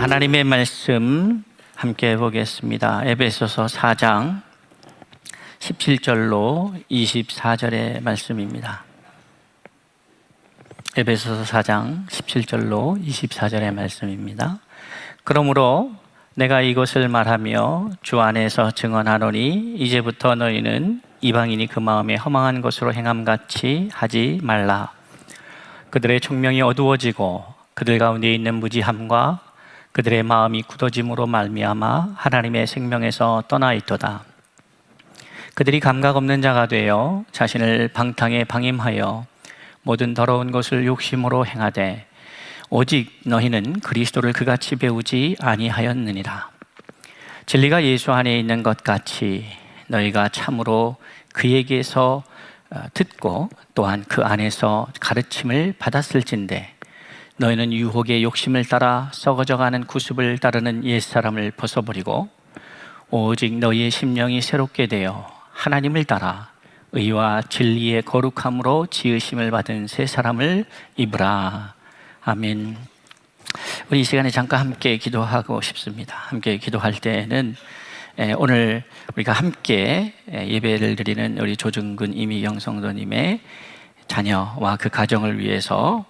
하나님의 말씀 함께 보겠습니다. 에베소서 4장 17절로 24절의 말씀입니다. 에베소서 4장 17절로 24절의 말씀입니다. 그러므로 내가 이것을 말하며 주 안에서 증언하노니 이제부터 너희는 이방인이 그 마음에 허망한 것으로 행함같이 하지 말라. 그들의 총명이 어두워지고 그들 가운데 있는 무지함과 그들의 마음이 굳어짐으로 말미암아 하나님의 생명에서 떠나 있도다. 그들이 감각 없는 자가 되어 자신을 방탕에 방임하여 모든 더러운 것을 욕심으로 행하되 오직 너희는 그리스도를 그같이 배우지 아니하였느니라. 진리가 예수 안에 있는 것 같이 너희가 참으로 그에게서 듣고 또한 그 안에서 가르침을 받았을진대 너희는 유혹의 욕심을 따라 썩어져가는 구습을 따르는 옛사람을 벗어버리고 오직 너희의 심령이 새롭게 되어 하나님을 따라 의와 진리의 거룩함으로 지으심을 받은 새 사람을 입으라. 아멘. 우리 이 시간에 잠깐 함께 기도하고 싶습니다. 함께 기도할 때는 오늘 우리가 함께 예배를 드리는 우리 조중근 이미경 성도님의 자녀와 그 가정을 위해서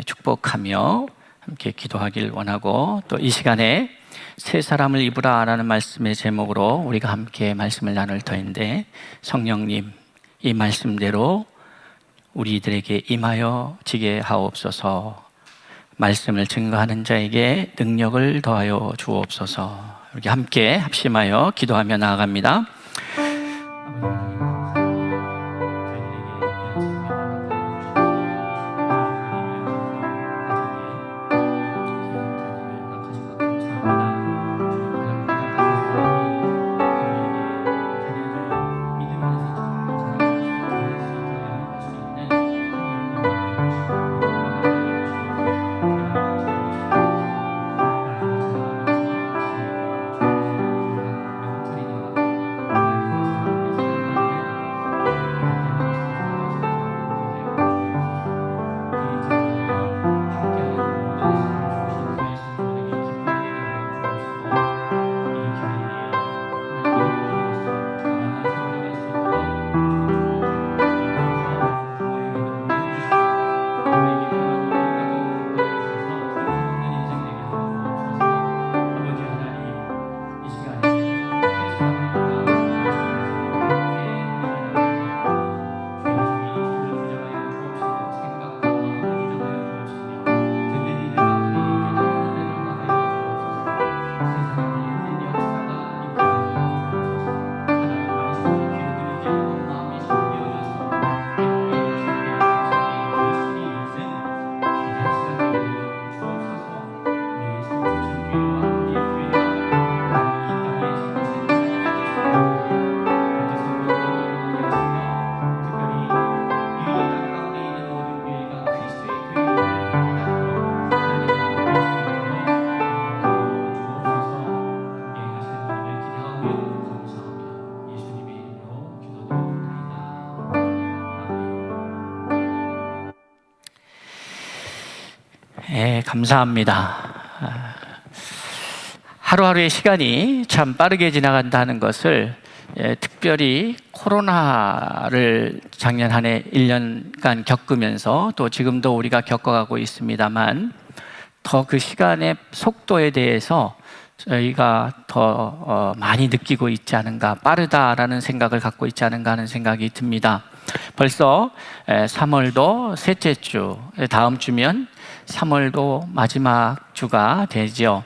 축복하며 함께 기도하길 원하고, 또 이 시간에 새 사람을 입으라 라는 말씀의 제목으로 우리가 함께 말씀을 나눌 터인데, 성령님 이 말씀대로 우리들에게 임하여 지게 하옵소서. 말씀을 증거하는 자에게 능력을 더하여 주옵소서. 이렇게 함께 합심하여 기도하며 나아갑니다. 감사합니다. 하루하루의 시간이 참 빠르게 지나간다는 것을 특별히 코로나를 작년 한 해 1년간 겪으면서 또 지금도 우리가 겪어가고 있습니다만, 더 그 시간의 속도에 대해서 저희가 더 많이 느끼고 있지 않은가, 빠르다라는 생각을 갖고 있지 않은가 하는 생각이 듭니다. 벌써 3월도 셋째 주, 다음 주면 3월도 마지막 주가 되죠.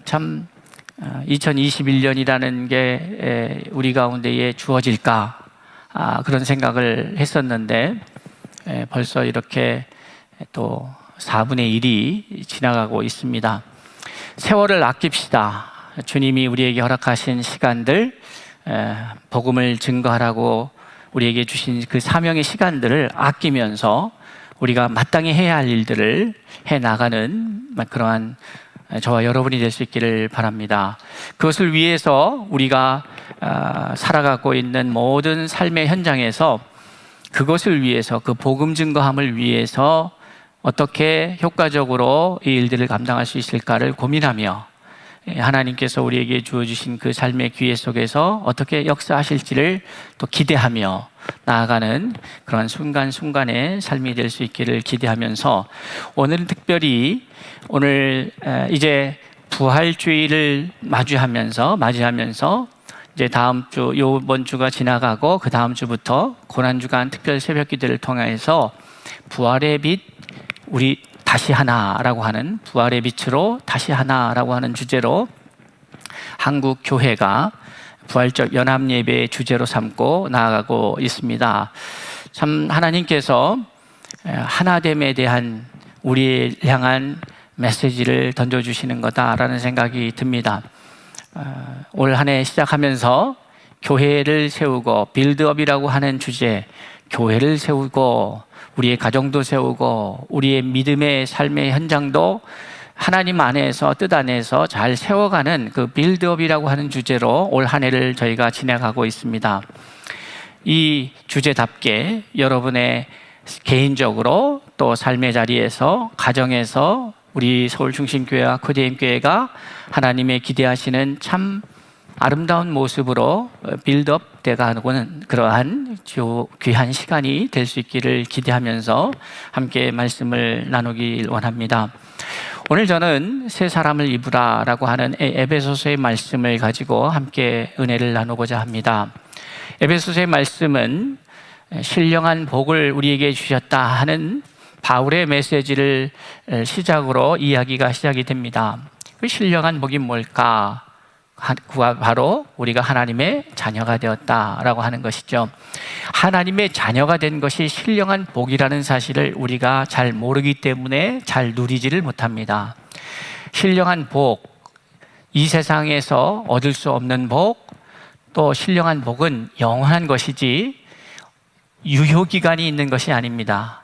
참 2021년이라는 게 우리 가운데에 주어질까, 그런 생각을 했었는데 벌써 이렇게 또 4분의 1이 지나가고 있습니다. 세월을 아낍시다. 주님이 우리에게 허락하신 시간들, 복음을 증거하라고 우리에게 주신 그 사명의 시간들을 아끼면서 우리가 마땅히 해야 할 일들을 해나가는 그러한 저와 여러분이 될 수 있기를 바랍니다. 그것을 위해서 우리가 살아가고 있는 모든 삶의 현장에서 그것을 위해서, 그 복음 증거함을 위해서 어떻게 효과적으로 이 일들을 감당할 수 있을까를 고민하며 하나님께서 우리에게 주어주신 그 삶의 기회 속에서 어떻게 역사하실지를 또 기대하며 나아가는 그런 순간순간의 삶이 될 수 있기를 기대하면서, 오늘은 특별히 오늘 이제 부활주의를 맞이하면서 이제 다음 주, 요번 주가 지나가고 그 다음 주부터 고난주간 특별 새벽 기도를 통해서 부활의 빛 우리 다시 하나라고 하는, 부활의 빛으로 다시 하나라고 하는 주제로 한국 교회가 부활적 연합 예배의 주제로 삼고 나아가고 있습니다. 참 하나님께서 하나됨에 대한 우리를 향한 메시지를 던져주시는 거다라는 생각이 듭니다. 올 한 해 시작하면서 교회를 세우고 빌드업이라고 하는 주제, 교회를 세우고 우리의 가정도 세우고 우리의 믿음의 삶의 현장도 하나님 안에서, 뜻 안에서 잘 세워가는 그 빌드업이라고 하는 주제로 올 한 해를 저희가 진행하고 있습니다. 이 주제답게 여러분의 개인적으로 또 삶의 자리에서, 가정에서 우리 서울중심교회와 코디엠교회가 하나님의 기대하시는 참 아름다운 모습으로 빌드업 돼가는 그러한 귀한 시간이 될 수 있기를 기대하면서 함께 말씀을 나누길 원합니다. 오늘 저는 새 사람을 입으라 라고 하는 에베소서의 말씀을 가지고 함께 은혜를 나누고자 합니다. 에베소서의 말씀은 신령한 복을 우리에게 주셨다 하는 바울의 메시지를 시작으로 이야기가 시작이 됩니다. 그 신령한 복이 뭘까? 바로 우리가 하나님의 자녀가 되었다라고 하는 것이죠. 하나님의 자녀가 된 것이 신령한 복이라는 사실을 우리가 잘 모르기 때문에 잘 누리지를 못합니다. 신령한 복, 이 세상에서 얻을 수 없는 복, 또 신령한 복은 영원한 것이지 유효기간이 있는 것이 아닙니다.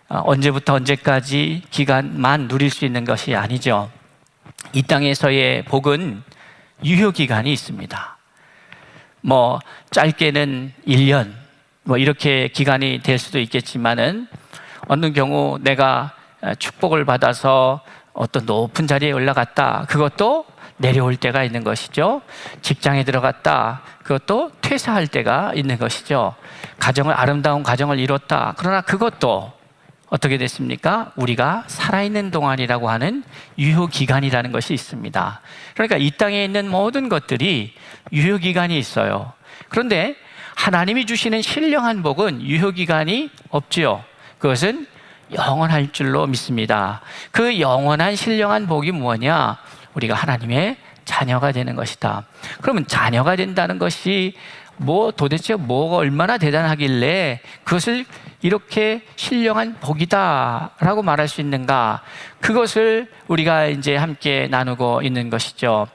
언제부터 언제까지 기간만 누릴 수 있는 것이 아니죠. 이 땅에서의 복은 유효기간이 있습니다. 짧게는 1년, 이렇게 기간이 될 수도 있겠지만은 어느 경우 내가 축복을 받아서 어떤 높은 자리에 올라갔다, 그것도 내려올 때가 있는 것이죠. 직장에 들어갔다, 그것도 퇴사할 때가 있는 것이죠. 아름다운 가정을 이뤘다, 그러나 그것도 어떻게 됐습니까? 우리가 살아있는 동안이라고 하는 유효기간이라는 것이 있습니다. 그러니까 이 땅에 있는 모든 것들이 유효기간이 있어요. 그런데 하나님이 주시는 신령한 복은 유효기간이 없지요. 그것은 영원할 줄로 믿습니다. 그 영원한 신령한 복이 뭐냐? 우리가 하나님의 자녀가 되는 것이다. 그러면 자녀가 된다는 것이 도대체 뭐가 얼마나 대단하길래 그것을 이렇게 신령한 복이다라고 말할 수 있는가? 그것을 우리가 이제 함께 나누고 있는 것이죠.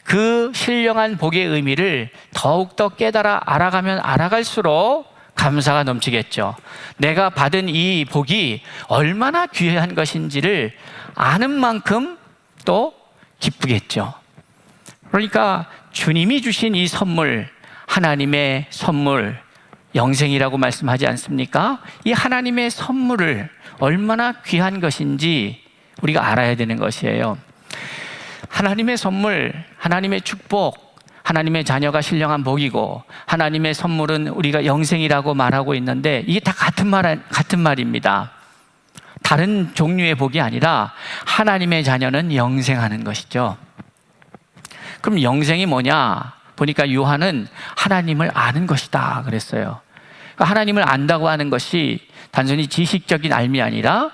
그 신령한 복의 의미를 더욱더 깨달아 알아가면 알아갈수록 감사가 넘치겠죠. 내가 받은 이 복이 얼마나 귀한 것인지를 아는 만큼 또 기쁘겠죠. 그러니까 주님이 주신 이 선물, 하나님의 선물, 영생이라고 말씀하지 않습니까? 이 하나님의 선물을 얼마나 귀한 것인지 우리가 알아야 되는 것이에요. 하나님의 선물, 하나님의 축복, 하나님의 자녀가 신령한 복이고 하나님의 선물은 우리가 영생이라고 말하고 있는데 이게 다 같은 말입니다. 다른 종류의 복이 아니라 하나님의 자녀는 영생하는 것이죠. 그럼 영생이 뭐냐? 보니까 요한은 하나님을 아는 것이다 그랬어요. 그러니까 하나님을 안다고 하는 것이 단순히 지식적인 알미 아니라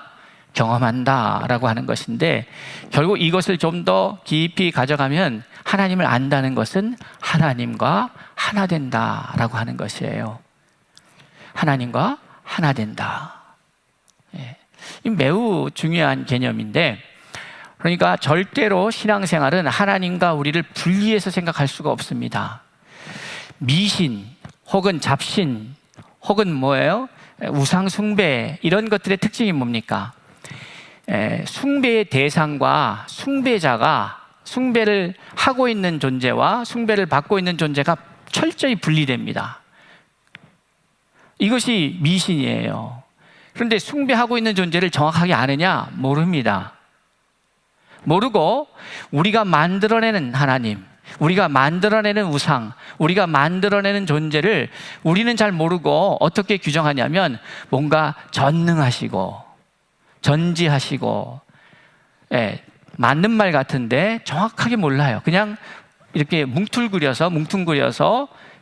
경험한다라고 하는 것인데, 결국 이것을 좀 더 깊이 가져가면 하나님을 안다는 것은 하나님과 하나 된다라고 하는 것이에요. 하나님과 하나 된다. 이 매우 중요한 개념인데, 그러니까 절대로 신앙생활은 하나님과 우리를 분리해서 생각할 수가 없습니다. 미신 혹은 잡신 혹은 뭐예요? 우상 숭배, 이런 것들의 특징이 뭡니까? 숭배의 대상과 숭배자가, 숭배를 하고 있는 존재와 숭배를 받고 있는 존재가 철저히 분리됩니다. 이것이 미신이에요. 그런데 숭배하고 있는 존재를 정확하게 아느냐? 모릅니다. 모르고 우리가 만들어내는 하나님, 우리가 만들어내는 우상, 우리가 만들어내는 존재를 우리는 잘 모르고 어떻게 규정하냐면 뭔가 전능하시고 전지하시고, 맞는 말 같은데 정확하게 몰라요. 그냥 이렇게 뭉뚱그려서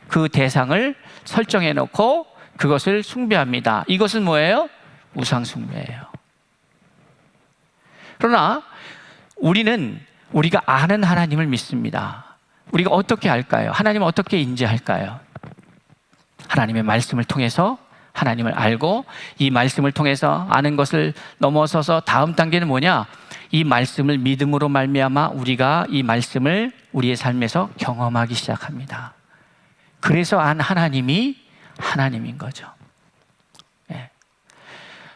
그 대상을 설정해 놓고 그것을 숭배합니다. 이것은 뭐예요? 우상 숭배예요. 그러나 우리는 우리가 아는 하나님을 믿습니다. 우리가 어떻게 알까요? 하나님을 어떻게 인지할까요? 하나님의 말씀을 통해서 하나님을 알고, 이 말씀을 통해서 아는 것을 넘어서서 다음 단계는 뭐냐? 이 말씀을 믿음으로 말미암아 우리가 이 말씀을 우리의 삶에서 경험하기 시작합니다. 그래서 안 하나님이 하나님인 거죠.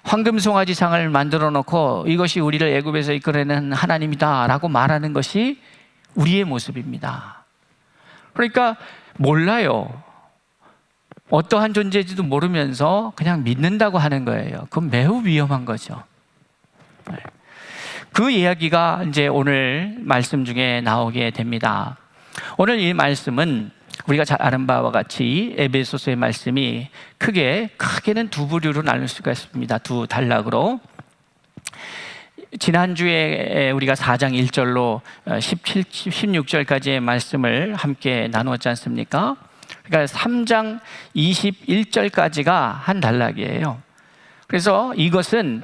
황금 송아지상을 만들어 놓고 이것이 우리를 애굽에서 이끌어내는 하나님이다 라고 말하는 것이 우리의 모습입니다. 그러니까 몰라요. 어떠한 존재인지도 모르면서 그냥 믿는다고 하는 거예요. 그건 매우 위험한 거죠. 그 이야기가 이제 오늘 말씀 중에 나오게 됩니다. 오늘 이 말씀은 우리가 잘 아는 바와 같이 에베소서의 말씀이 크게는 두 부류로 나눌 수가 있습니다. 두 단락으로. 지난주에 우리가 4장 1절로 17, 16절까지의 말씀을 함께 나누었지 않습니까? 그러니까 3장 21절까지가 한 단락이에요. 그래서 이것은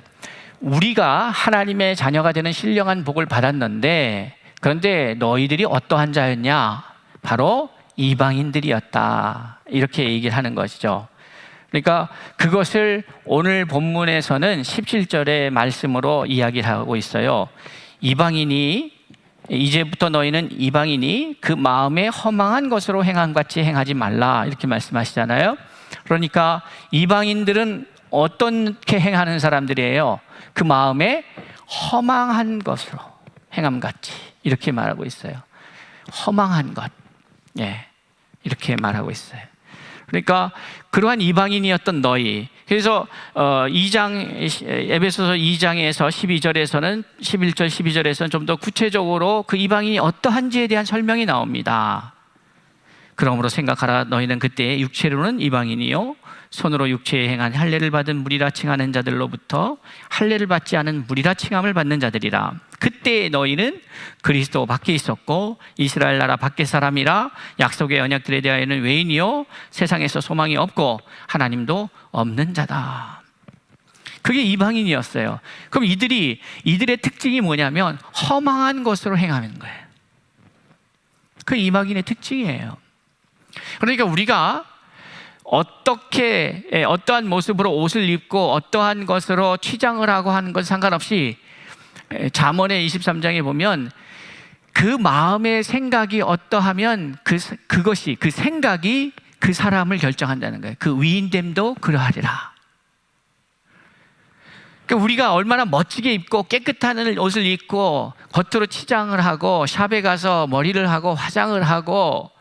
우리가 하나님의 자녀가 되는 신령한 복을 받았는데, 그런데 너희들이 어떠한 자였냐? 바로 이방인들이었다. 이렇게 얘기를 하는 것이죠. 그러니까 그것을 오늘 본문에서는 17절의 말씀으로 이야기를 하고 있어요. 이제부터 너희는 이방인이 그 마음에 허망한 것으로 행한 같이 행하지 말라, 이렇게 말씀하시잖아요. 그러니까 이방인들은 어떻게 행하는 사람들이에요? 그 마음에 허망한 것으로 행함 같이, 이렇게 말하고 있어요. 허망한 것, 이렇게 말하고 있어요. 그러니까 그러한 이방인이었던 너희, 그래서 에베소서 2장에서 12절에서는 11절 12절에서는 좀 더 구체적으로 그 이방인이 어떠한지에 대한 설명이 나옵니다. 그러므로 생각하라. 너희는 그때 육체로는 이방인이요 손으로 육체에 행한 할례를 받은 무리라 칭하는 자들로부터 할례를 받지 않은 무리라 칭함을 받는 자들이라. 그때 너희는 그리스도 밖에 있었고 이스라엘 나라 밖의 사람이라. 약속의 언약들에 대하여는 외인이요 세상에서 소망이 없고 하나님도 없는 자다. 그게 이방인이었어요. 그럼 이들의 특징이 뭐냐면 허망한 것으로 행하는 거예요. 그 이방인의 특징이에요. 그러니까 우리가 어떠한 모습으로 옷을 입고 어떠한 것으로 취장을 하고 하는 것 상관없이 잠언의 23장에 보면 그 마음의 생각이 어떠하면 그 생각이 그 사람을 결정한다는 거예요. 그 위인됨도 그러하리라. 그러니까 우리가 얼마나 멋지게 입고 깨끗한 옷을 입고 겉으로 치장을 하고 샵에 가서 머리를 하고 화장을 하고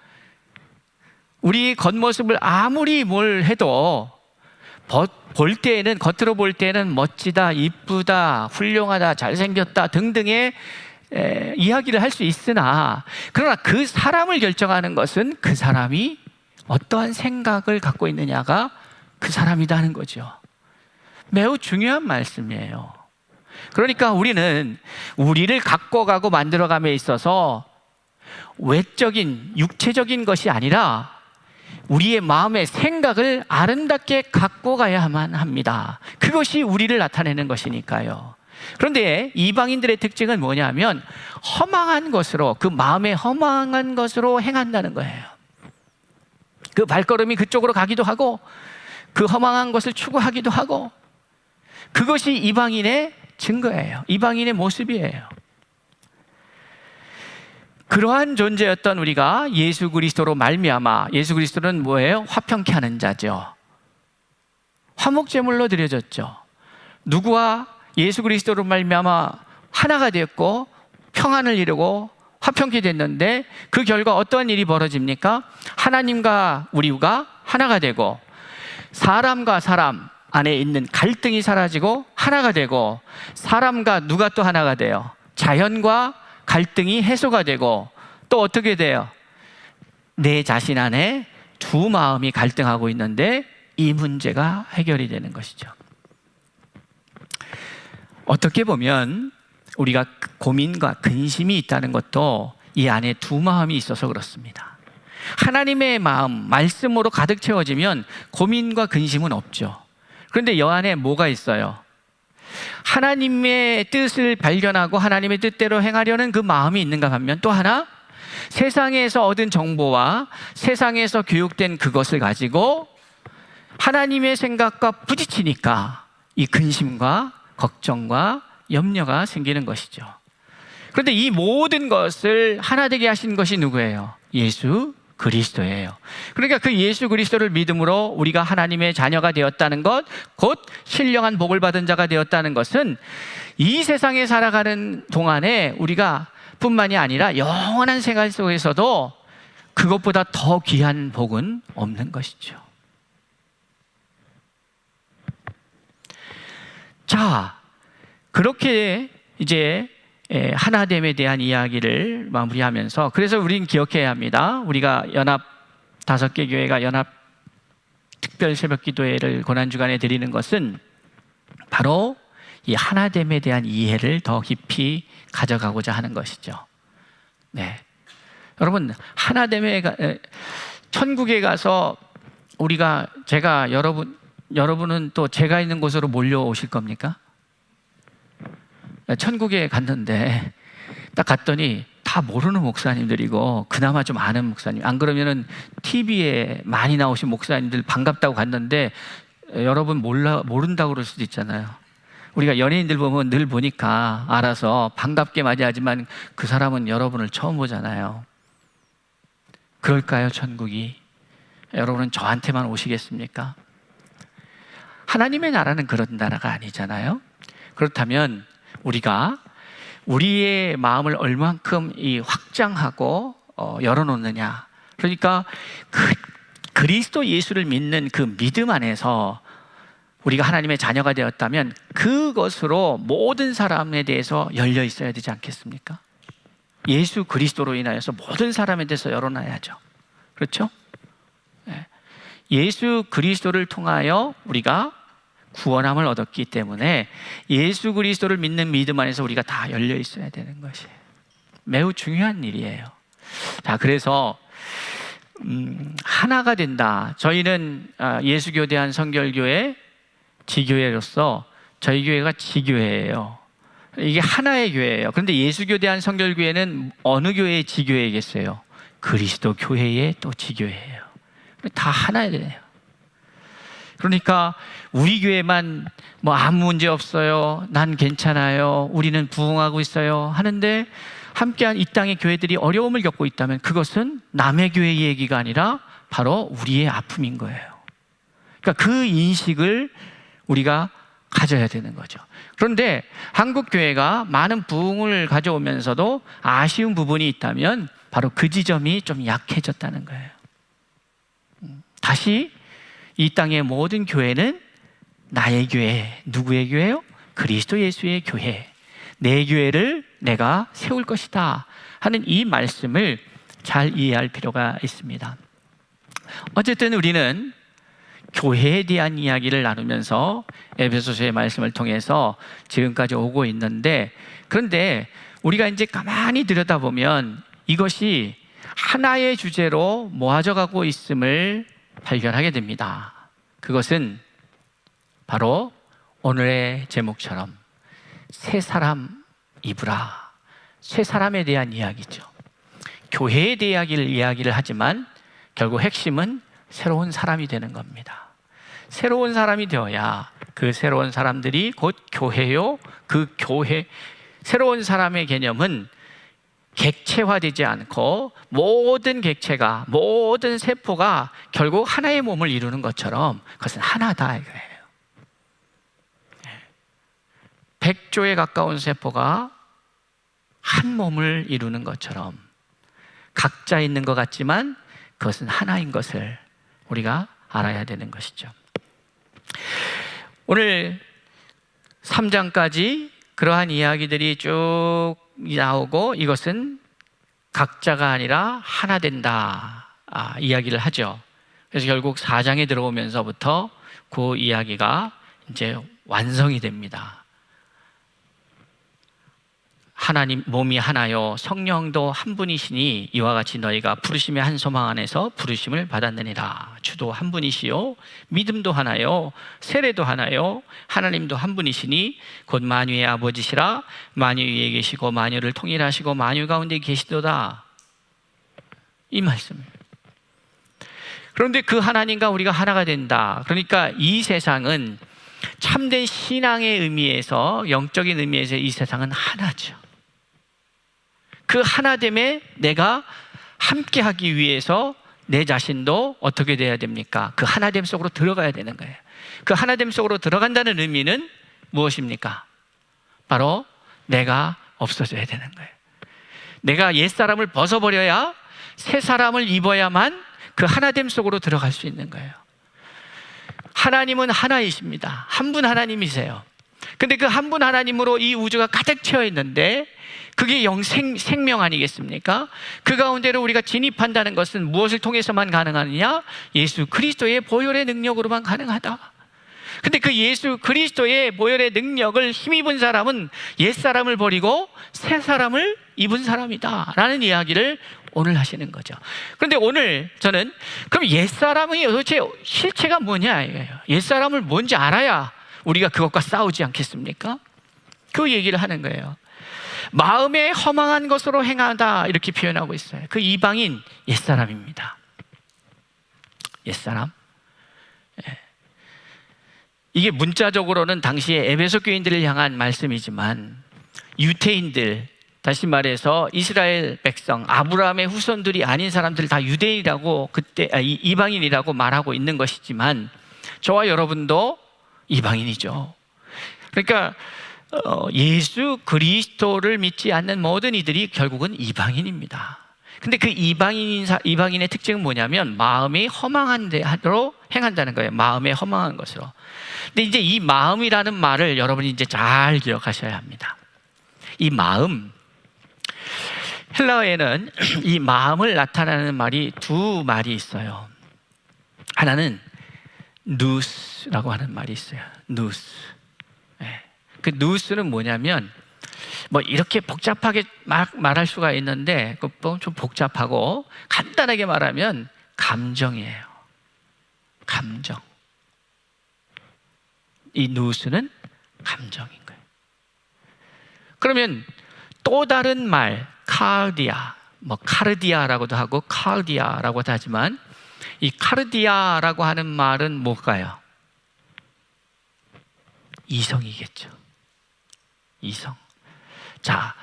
우리 겉모습을 아무리 뭘 해도 겉으로 볼 때는 멋지다, 이쁘다, 훌륭하다, 잘생겼다 등등의 이야기를 할 수 있으나, 그러나 그 사람을 결정하는 것은 그 사람이 어떠한 생각을 갖고 있느냐가 그 사람이다 하는 거죠. 매우 중요한 말씀이에요. 그러니까 우리는 우리를 갖고 가고 만들어감에 있어서 외적인, 육체적인 것이 아니라 우리의 마음의 생각을 아름답게 갖고 가야만 합니다. 그것이 우리를 나타내는 것이니까요. 그런데 이방인들의 특징은 뭐냐면 허망한 것으로, 그 마음에 허망한 것으로 행한다는 거예요. 그 발걸음이 그쪽으로 가기도 하고 그 허망한 것을 추구하기도 하고, 그것이 이방인의 증거예요. 이방인의 모습이에요. 그러한 존재였던 우리가 예수 그리스도로 말미암아, 예수 그리스도는 뭐예요? 화평케 하는 자죠. 화목제물로 드려졌죠. 누구와 예수 그리스도로 말미암아 하나가 되었고 평안을 이루고 화평케 됐는데, 그 결과 어떠한 일이 벌어집니까? 하나님과 우리가 하나가 되고 사람과 사람, 안에 있는 갈등이 사라지고 하나가 되고, 사람과 누가 또 하나가 돼요? 자연과 갈등이 해소가 되고, 또 어떻게 돼요? 내 자신 안에 두 마음이 갈등하고 있는데 이 문제가 해결이 되는 것이죠. 어떻게 보면 우리가 고민과 근심이 있다는 것도 이 안에 두 마음이 있어서 그렇습니다. 하나님의 마음, 말씀으로 가득 채워지면 고민과 근심은 없죠. 그런데 여 안에 뭐가 있어요? 하나님의 뜻을 발견하고 하나님의 뜻대로 행하려는 그 마음이 있는가 하면, 또 하나, 세상에서 얻은 정보와 세상에서 교육된 그것을 가지고 하나님의 생각과 부딪히니까 이 근심과 걱정과 염려가 생기는 것이죠. 그런데 이 모든 것을 하나 되게 하신 것이 누구예요? 예수 그리스도예요. 그러니까 그 예수 그리스도를 믿음으로 우리가 하나님의 자녀가 되었다는 것, 곧 신령한 복을 받은 자가 되었다는 것은 이 세상에 살아가는 동안에 우리가 뿐만이 아니라 영원한 생활 속에서도 그것보다 더 귀한 복은 없는 것이죠. 자, 그렇게 이제 하나됨에 대한 이야기를 마무리하면서, 그래서 우리는 기억해야 합니다. 우리가 연합 5개 교회가 연합 특별 새벽 기도회를 고난주간에 드리는 것은 바로 이 하나됨에 대한 이해를 더 깊이 가져가고자 하는 것이죠. 네, 여러분, 하나됨에 천국에 가서 제가 여러분은 또 제가 있는 곳으로 몰려오실 겁니까? 천국에 갔는데 딱 갔더니 다 모르는 목사님들이고 그나마 좀 아는 목사님, 안 그러면은 TV에 많이 나오신 목사님들 반갑다고 갔는데 여러분 모른다고 그럴 수도 있잖아요. 우리가 연예인들 보면 늘 보니까 알아서 반갑게 맞이하지만 그 사람은 여러분을 처음 보잖아요. 그럴까요, 천국이? 여러분은 저한테만 오시겠습니까? 하나님의 나라는 그런 나라가 아니잖아요. 그렇다면 우리가 우리의 마음을 얼만큼 확장하고 열어놓느냐. 그러니까 그리스도 예수를 믿는 그 믿음 안에서 우리가 하나님의 자녀가 되었다면 그것으로 모든 사람에 대해서 열려 있어야 되지 않겠습니까? 예수 그리스도로 인하여서 모든 사람에 대해서 열어놔야죠. 그렇죠? 예수 그리스도를 통하여 우리가 구원함을 얻었기 때문에 예수 그리스도를 믿는 믿음 안에서 우리가 다 열려 있어야 되는 것이에요. 매우 중요한 일이에요. 자, 그래서 하나가 된다. 저희는 예수교대한 성결교회 지교회로서 저희 교회가 지교회예요. 이게 하나의 교회예요. 그런데 예수교대한 성결교회는 어느 교회의 지교회겠어요? 그리스도 교회의 또 지교회예요. 다 하나예요. 그러니까 우리 교회만 아무 문제 없어요, 난 괜찮아요, 우리는 부흥하고 있어요 하는데 함께한 이 땅의 교회들이 어려움을 겪고 있다면 그것은 남의 교회 얘기가 아니라 바로 우리의 아픔인 거예요. 그러니까 그 인식을 우리가 가져야 되는 거죠. 그런데 한국 교회가 많은 부흥을 가져오면서도 아쉬운 부분이 있다면 바로 그 지점이 좀 약해졌다는 거예요. 다시 이 땅의 모든 교회는 나의 교회, 누구의 교회요? 그리스도 예수의 교회, 내 교회를 내가 세울 것이다 하는 이 말씀을 잘 이해할 필요가 있습니다. 어쨌든 우리는 교회에 대한 이야기를 나누면서 에베소서의 말씀을 통해서 지금까지 오고 있는데, 그런데 우리가 이제 가만히 들여다보면 이것이 하나의 주제로 모아져 가고 있음을 발견하게 됩니다. 그것은 바로 오늘의 제목처럼 새 사람 입으라, 새 사람에 대한 이야기죠. 교회에 대한 이야기를 하지만 결국 핵심은 새로운 사람이 되는 겁니다. 새로운 사람이 되어야 그 새로운 사람들이 곧 교회요. 그 교회, 새로운 사람의 개념은 객체화되지 않고 모든 객체가, 모든 세포가 결국 하나의 몸을 이루는 것처럼 그것은 하나다 이거예요. 100조에 가까운 세포가 한 몸을 이루는 것처럼 각자 있는 것 같지만 그것은 하나인 것을 우리가 알아야 되는 것이죠. 오늘 3장까지 그러한 이야기들이 쭉 나오고 이것은 각자가 아니라 하나 된다 이야기를 하죠. 그래서 결국 4장에 들어오면서부터 그 이야기가 이제 완성이 됩니다. 하나님 몸이 하나요 성령도 한 분이시니 이와 같이 너희가 부르심의 한 소망 안에서 부르심을 받았느니라. 주도 한 분이시요 믿음도 하나요 세례도 하나요 하나님도 한 분이시니 곧 만유의 아버지시라. 만유 위에 계시고 만유를 통일하시고 만유 가운데 계시도다. 이 말씀입니다. 그런데 그 하나님과 우리가 하나가 된다. 그러니까 이 세상은 참된 신앙의 의미에서 영적인 의미에서 이 세상은 하나죠. 그 하나됨에 내가 함께하기 위해서 내 자신도 어떻게 돼야 됩니까? 그 하나됨 속으로 들어가야 되는 거예요. 그 하나됨 속으로 들어간다는 의미는 무엇입니까? 바로 내가 없어져야 되는 거예요. 내가 옛사람을 벗어버려야 새 사람을 입어야만 그 하나됨 속으로 들어갈 수 있는 거예요. 하나님은 하나이십니다. 한 분 하나님이세요. 근데 그 한 분 하나님으로 이 우주가 가득 채워 있는데 그게 생명 아니겠습니까? 그 가운데로 우리가 진입한다는 것은 무엇을 통해서만 가능하느냐? 예수 그리스도의 보혈의 능력으로만 가능하다. 근데 그 예수 그리스도의 보혈의 능력을 힘입은 사람은 옛사람을 버리고 새 사람을 입은 사람이다 라는 이야기를 오늘 하시는 거죠. 그런데 오늘 저는 그럼 옛사람이 도대체 실체가 뭐냐 이거예요. 옛사람을 뭔지 알아야 우리가 그것과 싸우지 않겠습니까? 그 얘기를 하는 거예요. 마음에 허망한 것으로 행하다 이렇게 표현하고 있어요. 그 이방인 옛사람입니다. 옛사람. 이게 문자적으로는 당시에 에베소 교인들을 향한 말씀이지만 유태인들, 다시 말해서 이스라엘 백성, 아브라함의 후손들이 아닌 사람들 다 유대인이라고 그때 이방인이라고 말하고 있는 것이지만 저와 여러분도 이방인이죠. 그러니까 예수 그리스도를 믿지 않는 모든 이들이 결국은 이방인입니다. 근데 그 이방인의 특징은 뭐냐면 마음이 허망한 대로 행한다는 거예요. 마음에 허망한 것으로. 근데 이제 이 마음이라는 말을 여러분이 이제 잘 기억하셔야 합니다. 이 마음, 헬라어에는 이 마음을 나타내는 말이 두 말이 있어요. 하나는 누스라고 하는 말이 있어요. 누스. 그 누스는 뭐냐면 뭐 이렇게 복잡하게 말할 수가 있는데 좀 복잡하고 간단하게 말하면 감정이에요. 감정. 이 누스는 감정인 거예요. 그러면 또 다른 말 카르디아, 뭐 카르디아라고도 하고 카르디아라고도 하지만 이 카르디아라고 하는 말은 뭘까요? 이성이겠죠. 이성. 자,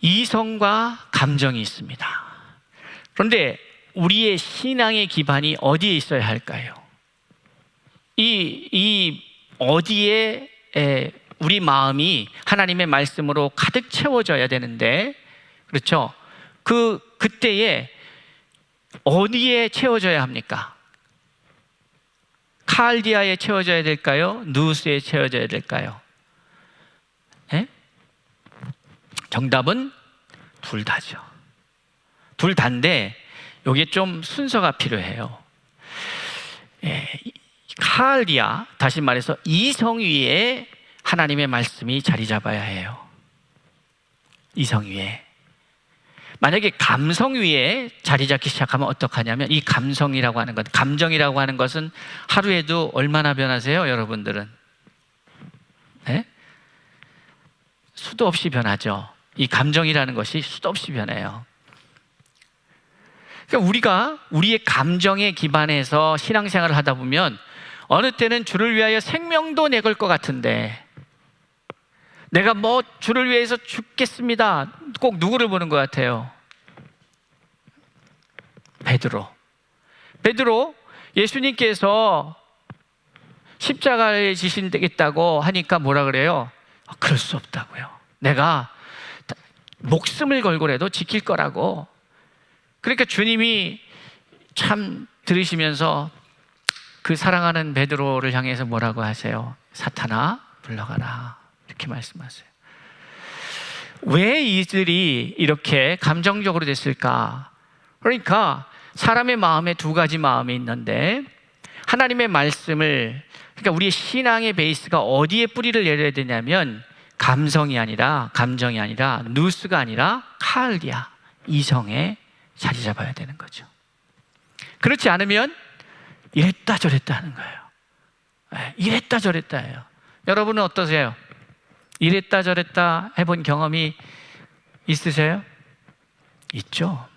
이성과 감정이 있습니다. 그런데 우리의 신앙의 기반이 어디에 있어야 할까요? 이 어디에 우리 마음이 하나님의 말씀으로 가득 채워져야 되는데, 그렇죠? 그때에 어디에 채워져야 합니까? 칼디아에 채워져야 될까요? 누스에 채워져야 될까요? 네? 정답은 둘 다죠. 둘 다인데 이게 좀 순서가 필요해요. 칼디아, 다시 말해서 이성 위에 하나님의 말씀이 자리 잡아야 해요. 이성 위에. 만약에 감성 위에 자리 잡기 시작하면 어떡하냐면 이 감성이라고 하는 것, 감정이라고 하는 것은 하루에도 얼마나 변하세요, 여러분들은? 네? 수도 없이 변하죠. 이 감정이라는 것이 수도 없이 변해요. 그러니까 우리가 우리의 감정에 기반해서 신앙생활을 하다 보면 어느 때는 주를 위하여 생명도 내걸 것 같은데 내가 뭐 주를 위해서 죽겠습니다. 꼭 누구를 보는 것 같아요? 베드로. 예수님께서 십자가에 지신되겠다고 하니까 뭐라 그래요? 그럴 수 없다고요. 내가 목숨을 걸고라도 지킬 거라고. 그러니까 주님이 참 들으시면서 그 사랑하는 베드로를 향해서 뭐라고 하세요? 사탄아, 물러가라. 이렇게 말씀하세요. 왜 이들이 이렇게 감정적으로 됐을까? 그러니까 사람의 마음에 두 가지 마음이 있는데, 하나님의 말씀을, 그러니까 우리의 신앙의 베이스가 어디에 뿌리를 내려야 되냐면 감정이 아니라 누스가 아니라 카알디아, 이성에 자리 잡아야 되는 거죠. 그렇지 않으면 이랬다 저랬다 하는 거예요. 이랬다 저랬다 해요. 여러분은 어떠세요? 이랬다 저랬다 해본 경험이 있으세요? 있죠.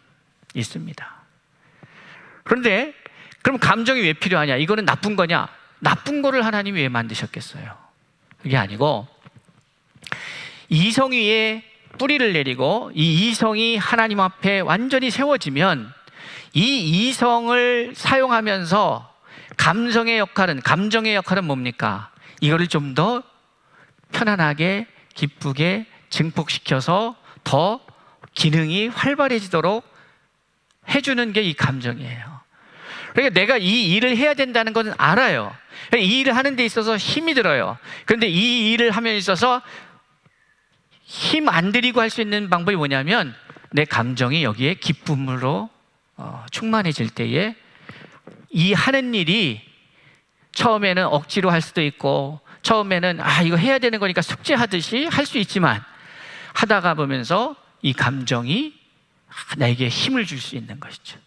있습니다. 그런데 그럼 감정이 왜 필요하냐? 이거는 나쁜 거냐? 나쁜 거를 하나님이 왜 만드셨겠어요? 그게 아니고, 이성 위에 뿌리를 내리고 이 이성이 하나님 앞에 완전히 세워지면 이 이성을 사용하면서 감정의 역할은 뭡니까? 이거를 좀 더 편안하게 기쁘게 증폭시켜서 더 기능이 활발해지도록 해주는 게 이 감정이에요. 그러니까 내가 이 일을 해야 된다는 것은 알아요. 이 일을 하는 데 있어서 힘이 들어요. 그런데 이 일을 함에 있어서 힘 안 들이고 할 수 있는 방법이 뭐냐면, 내 감정이 여기에 기쁨으로 충만해질 때에 이 하는 일이 처음에는 억지로 할 수도 있고, 처음에는 이거 해야 되는 거니까 숙제하듯이 할 수 있지만, 하다가 보면서 이 감정이 나에게 힘을 줄 수 있는 것이죠.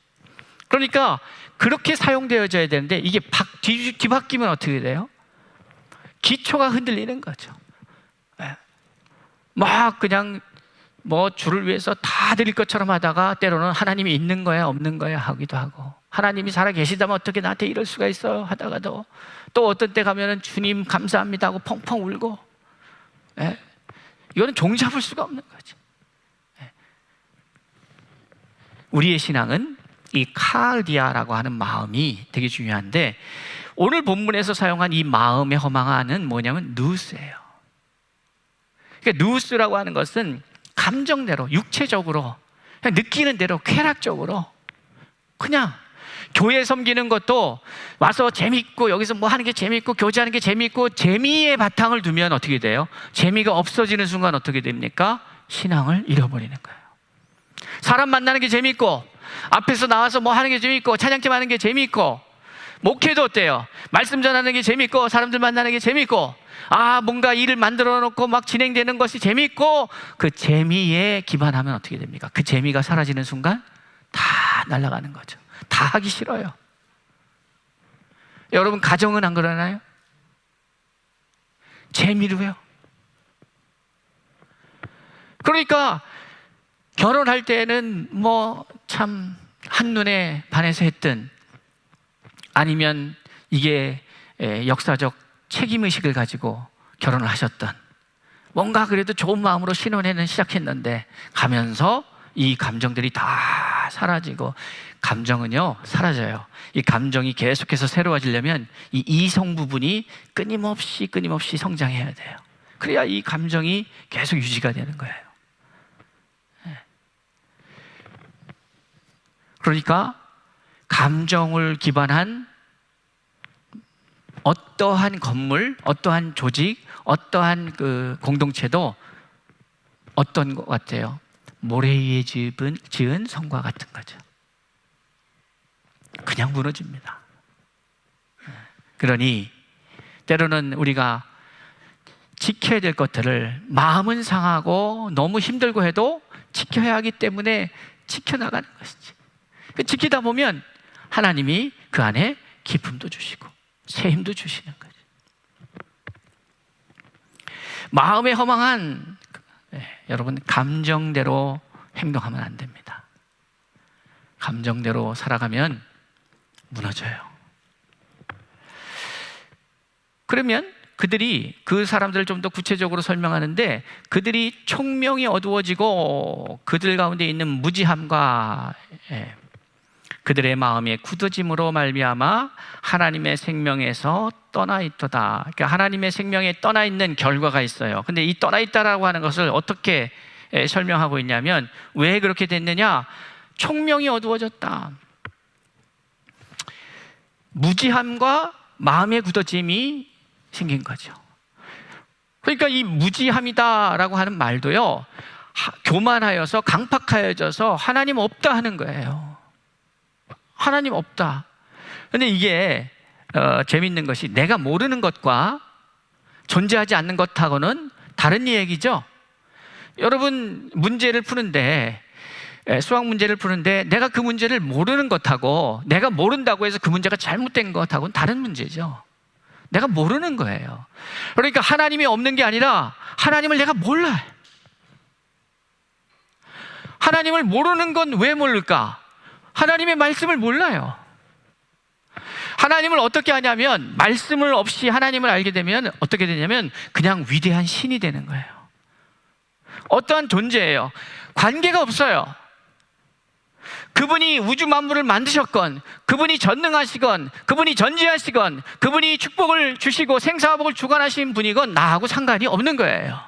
그러니까 그렇게 사용되어져야 되는데, 이게 뒤바뀌면 어떻게 돼요? 기초가 흔들리는 거죠. 막 그냥 주를 위해서 다 드릴 것처럼 하다가 때로는 하나님이 있는 거야 없는 거야 하기도 하고, 하나님이 살아 계시다면 어떻게 나한테 이럴 수가 있어 하다가도, 또 어떤 때 가면은 주님 감사합니다 하고 펑펑 울고, 이거는 종잡을 수가 없는 거지. 우리의 신앙은 이 카알디아라고 하는 마음이 되게 중요한데, 오늘 본문에서 사용한 이 마음의 허망아는 뭐냐면 누스예요. 그러니까 누스라고 하는 것은 감정대로, 육체적으로, 그냥 느끼는 대로, 쾌락적으로, 그냥 교회 섬기는 것도 와서 재밌고, 여기서 뭐 하는 게 재밌고, 교제하는 게 재밌고, 재미의 바탕을 두면 어떻게 돼요? 재미가 없어지는 순간 어떻게 됩니까? 신앙을 잃어버리는 거예요. 사람 만나는 게 재밌고, 앞에서 나와서 뭐 하는 게 재밌고, 찬양팀 하는 게 재밌고, 목회도 어때요? 말씀 전하는 게 재밌고, 사람들 만나는 게 재밌고, 뭔가 일을 만들어 놓고 막 진행되는 것이 재밌고, 그 재미에 기반하면 어떻게 됩니까? 그 재미가 사라지는 순간 다 날아가는 거죠. 다 하기 싫어요. 여러분 가정은 안 그러나요? 재미로요. 그러니까 결혼할 때는 참 한눈에 반해서 했든, 아니면 이게 역사적 책임의식을 가지고 결혼을 하셨던, 뭔가 그래도 좋은 마음으로 신혼에는 시작했는데 가면서 이 감정들이 다 사라지고, 감정은요 사라져요. 이 감정이 계속해서 새로워지려면 이 이성 부분이 끊임없이 성장해야 돼요. 그래야 이 감정이 계속 유지가 되는 거예요. 그러니까 감정을 기반한 어떠한 건물, 어떠한 조직, 어떠한 그 공동체도 어떤 것 같아요? 모래 위에 지은 성과 같은 거죠. 그냥 무너집니다. 그러니 때로는 우리가 지켜야 될 것들을 마음은 상하고 너무 힘들고 해도 지켜야 하기 때문에 지켜나가는 것이지. 지키다 보면 하나님이 그 안에 기쁨도 주시고 새 힘도 주시는 거죠. 마음에 허망한 여러분, 감정대로 행동하면 안 됩니다. 감정대로 살아가면 무너져요. 그러면 그 사람들을 좀 더 구체적으로 설명하는데, 그들이 총명이 어두워지고 그들 가운데 있는 무지함과 그들의 마음의 굳어짐으로 말미암아 하나님의 생명에서 떠나 있도다. 그러니까 하나님의 생명에 떠나 있는 결과가 있어요. 근데 이 떠나 있다라고 하는 것을 어떻게 설명하고 있냐면, 왜 그렇게 됐느냐? 총명이 어두워졌다. 무지함과 마음의 굳어짐이 생긴 거죠. 그러니까 이 무지함이다라고 하는 말도요, 교만하여서 강팍하여져서 하나님 없다 하는 거예요. 하나님 없다. 근데 이게 재밌는 것이 내가 모르는 것과 존재하지 않는 것하고는 다른 얘기죠. 여러분 문제를 푸는데, 수학 문제를 푸는데 내가 그 문제를 모르는 것하고 내가 모른다고 해서 그 문제가 잘못된 것하고는 다른 문제죠. 내가 모르는 거예요. 그러니까 하나님이 없는 게 아니라 하나님을 내가 몰라요. 하나님을 모르는 건 왜 모를까? 하나님의 말씀을 몰라요. 하나님을 어떻게 하냐면, 말씀을 없이 하나님을 알게 되면 어떻게 되냐면 그냥 위대한 신이 되는 거예요. 어떠한 존재예요. 관계가 없어요. 그분이 우주 만물을 만드셨건, 그분이 전능하시건, 그분이 전지하시건, 그분이 축복을 주시고 생사화복을 주관하신 분이건 나하고 상관이 없는 거예요.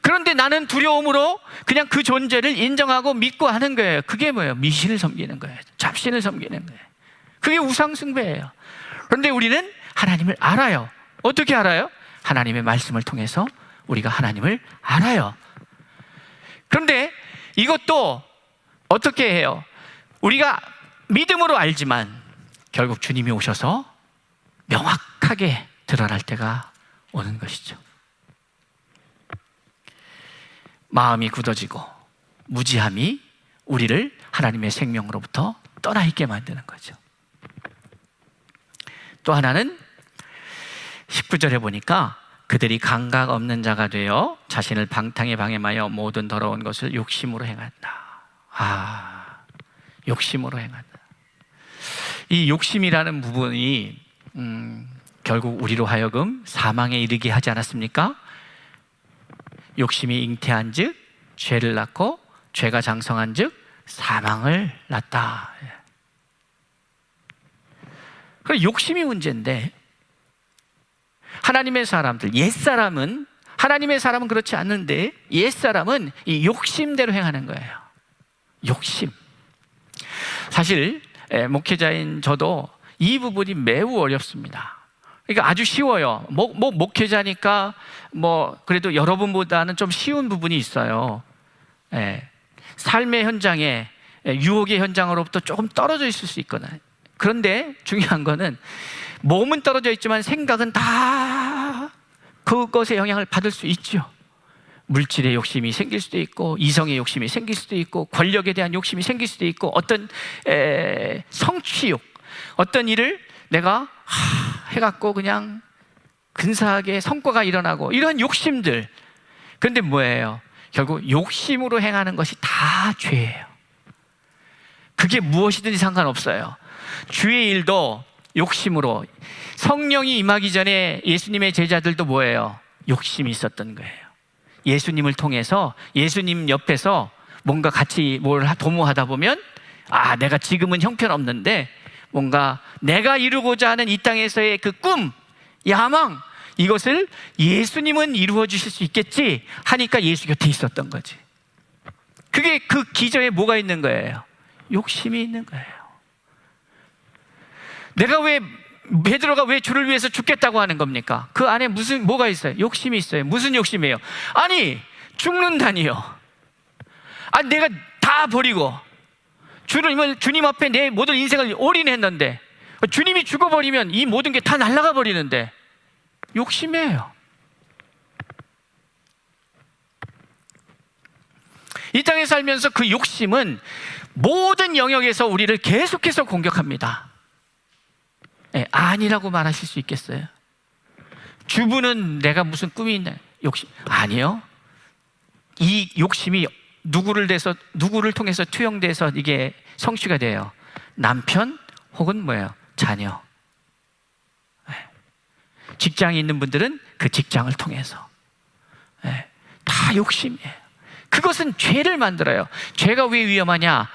그런데 나는 두려움으로 그냥 그 존재를 인정하고 믿고 하는 거예요. 그게 뭐예요? 미신을 섬기는 거예요. 잡신을 섬기는 거예요. 그게 우상숭배예요. 그런데 우리는 하나님을 알아요. 어떻게 알아요? 하나님의 말씀을 통해서 우리가 하나님을 알아요. 그런데 이것도 어떻게 해요? 우리가 믿음으로 알지만 결국 주님이 오셔서 명확하게 드러날 때가 오는 것이죠. 마음이 굳어지고 무지함이 우리를 하나님의 생명으로부터 떠나 있게 만드는 거죠. 또 하나는 19절에 보니까 그들이 감각 없는 자가 되어 자신을 방탕에 방임하여 모든 더러운 것을 욕심으로 행한다. 욕심으로 행한다. 이 욕심이라는 부분이 결국 우리로 하여금 사망에 이르게 하지 않았습니까? 욕심이 잉태한 즉 죄를 낳고 죄가 장성한 즉 사망을 낳다. 그 욕심이 문제인데, 하나님의 사람들, 옛사람은, 하나님의 사람은 그렇지 않는데 옛사람은 이 욕심대로 행하는 거예요. 욕심. 사실 목회자인 저도 이 부분이 매우 어렵습니다. 그러니까 아주 쉬워요. 목회자니까 그래도 여러분보다는 좀 쉬운 부분이 있어요. 삶의 현장에, 유혹의 현장으로부터 조금 떨어져 있을 수 있거나. 그런데 중요한 거는 몸은 떨어져 있지만 생각은 다 그것의 영향을 받을 수 있죠. 물질의 욕심이 생길 수도 있고, 이성의 욕심이 생길 수도 있고, 권력에 대한 욕심이 생길 수도 있고, 어떤 성취욕, 어떤 일을 내가 해갖고 그냥 근사하게 성과가 일어나고, 이런 욕심들. 그런데 뭐예요? 결국 욕심으로 행하는 것이 다 죄예요. 그게 무엇이든지 상관없어요. 주의 일도 욕심으로. 성령이 임하기 전에 예수님의 제자들도 뭐예요? 욕심이 있었던 거예요. 예수님을 통해서, 예수님 옆에서 뭔가 같이 뭘 도모하다 보면, 내가 지금은 형편없는데 뭔가 내가 이루고자 하는 이 땅에서의 그 꿈, 야망, 이것을 예수님은 이루어 주실 수 있겠지 하니까 예수 곁에 있었던 거지. 그게 그 기저에 뭐가 있는 거예요? 욕심이 있는 거예요. 베드로가 왜 주를 위해서 죽겠다고 하는 겁니까? 그 안에 뭐가 있어요? 욕심이 있어요. 무슨 욕심이에요? 아니, 죽는다니요. 내가 다 버리고 주님 앞에 내 모든 인생을 올인했는데, 주님이 죽어버리면 이 모든 게 다 날아가 버리는데, 욕심이에요. 이 땅에 살면서 그 욕심은 모든 영역에서 우리를 계속해서 공격합니다. 아니라고 말하실 수 있겠어요? 주부는 내가 무슨 꿈이 있나? 욕심. 아니요. 이 욕심이 누구를 통해서 투영돼서 이게 성취가 돼요? 남편 혹은 뭐예요? 자녀. 직장에 있는 분들은 그 직장을 통해서. 다 욕심이에요. 그것은 죄를 만들어요. 죄가 왜 위험하냐?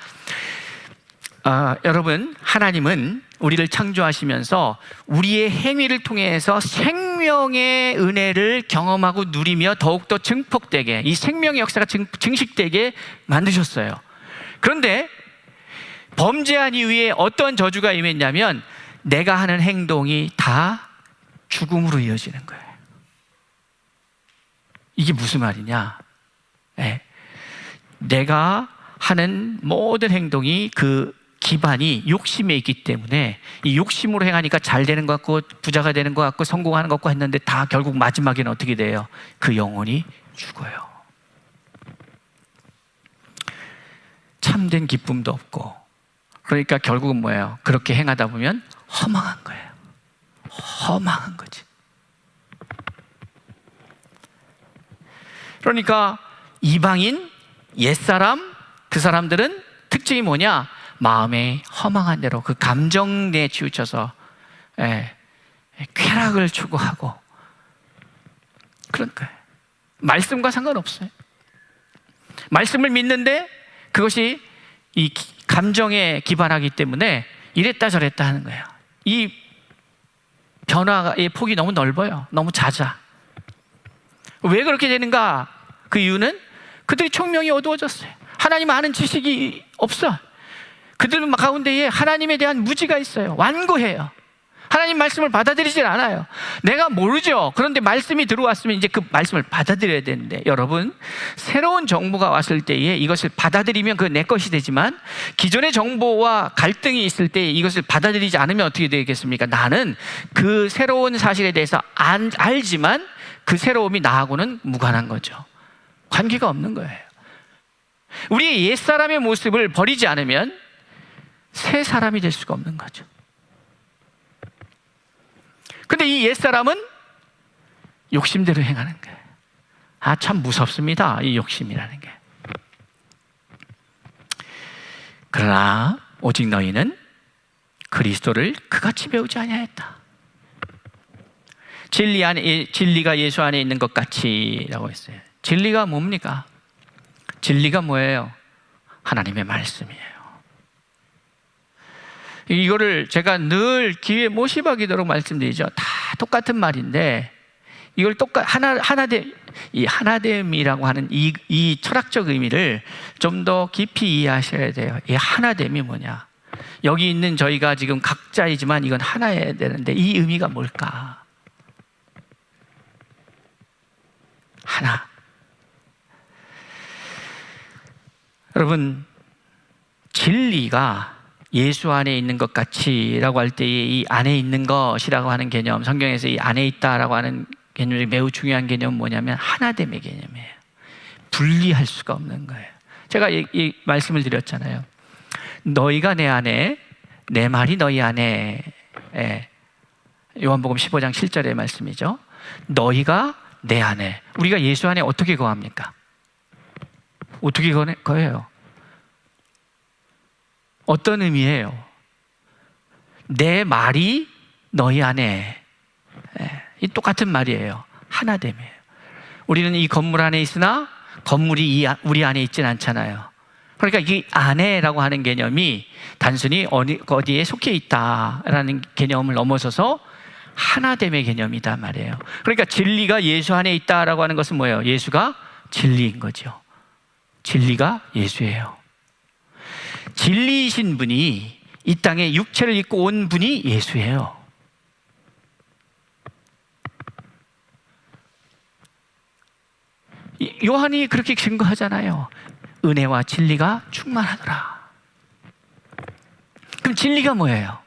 여러분, 하나님은 우리를 창조하시면서 우리의 행위를 통해서 생명의 은혜를 경험하고 누리며 더욱더 증폭되게, 이 생명의 역사가 증식되게 만드셨어요. 그런데 범죄한 이후에 어떤 저주가 임했냐면 내가 하는 행동이 다 죽음으로 이어지는 거예요. 이게 무슨 말이냐? 네. 내가 하는 모든 행동이 그 기반이 욕심에 있기 때문에 이 욕심으로 행하니까 잘 되는 것 같고 부자가 되는 것 같고 성공하는 것 같고 했는데 다 결국 마지막에는 어떻게 돼요? 그 영혼이 죽어요. 참된 기쁨도 없고, 그러니까 결국은 뭐예요? 그렇게 행하다 보면 허망한 거예요. 허망한 거지. 그러니까 이방인, 옛사람, 그 사람들은 특징이 뭐냐? 마음에 허망한 대로 그 감정에 치우쳐서 쾌락을 추구하고 그런 거예요. 말씀과 상관없어요. 말씀을 믿는데 그것이 이 감정에 기반하기 때문에 이랬다 저랬다 하는 거예요. 이 변화의 폭이 너무 넓어요. 너무 잦아. 왜 그렇게 되는가? 그 이유는 그들이 총명이 어두워졌어요. 하나님 아는 지식이 없어. 그들 가운데에 하나님에 대한 무지가 있어요. 완고해요. 하나님 말씀을 받아들이질 않아요. 내가 모르죠. 그런데 말씀이 들어왔으면 이제 그 말씀을 받아들여야 되는데, 여러분, 새로운 정보가 왔을 때에 이것을 받아들이면 그건 내 것이 되지만 기존의 정보와 갈등이 있을 때 이것을 받아들이지 않으면 어떻게 되겠습니까? 나는 그 새로운 사실에 대해서 알지만 그 새로움이 나하고는 무관한 거죠. 관계가 없는 거예요. 우리의 옛사람의 모습을 버리지 않으면 새 사람이 될 수가 없는 거죠. 근데 이 옛사람은 욕심대로 행하는 거예요. 참 무섭습니다, 이 욕심이라는 게. 그러나 오직 너희는 그리스도를 그같이 배우지 아니하였다. 진리가 예수 안에 있는 것 같이라고 했어요. 진리가 뭡니까? 진리가 뭐예요? 하나님의 말씀이에요. 이거를 제가 늘 귀에 못이 박이도록 말씀드리죠. 다 똑같은 말인데 이걸 이 하나됨이라고 하는 이 철학적 의미를 좀 더 깊이 이해하셔야 돼요. 이 하나됨이 뭐냐? 여기 있는 저희가 지금 각자이지만 이건 하나여야 되는데 이 의미가 뭘까? 하나. 여러분, 진리가 예수 안에 있는 것 같이라고 할 때에 이 안에 있는 것이라고 하는 개념, 성경에서 이 안에 있다라고 하는 개념이 매우 중요한 개념은 뭐냐면 하나됨의 개념이에요. 분리할 수가 없는 거예요. 제가 이 말씀을 드렸잖아요. 너희가 내 안에, 내 말이 너희 안에. 요한복음 15장 7절의 말씀이죠. 너희가 내 안에. 우리가 예수 안에 어떻게 거합니까? 어떻게 거해요? 어떤 의미예요? 내 말이 너희 안에. 이 똑같은 말이에요. 하나됨이에요. 우리는 이 건물 안에 있으나 건물이 우리 안에 있지는 않잖아요. 그러니까 이 안에라고 하는 개념이 단순히 어디에 속해 있다라는 개념을 넘어서서 하나됨의 개념이다 말이에요. 그러니까 진리가 예수 안에 있다라고 하는 것은 뭐예요? 예수가 진리인 거죠. 진리가 예수예요. 진리이신 분이 이 땅에 육체를 입고 온 분이 예수예요. 요한이 그렇게 증거하잖아요. 은혜와 진리가 충만하더라. 그럼 진리가 뭐예요?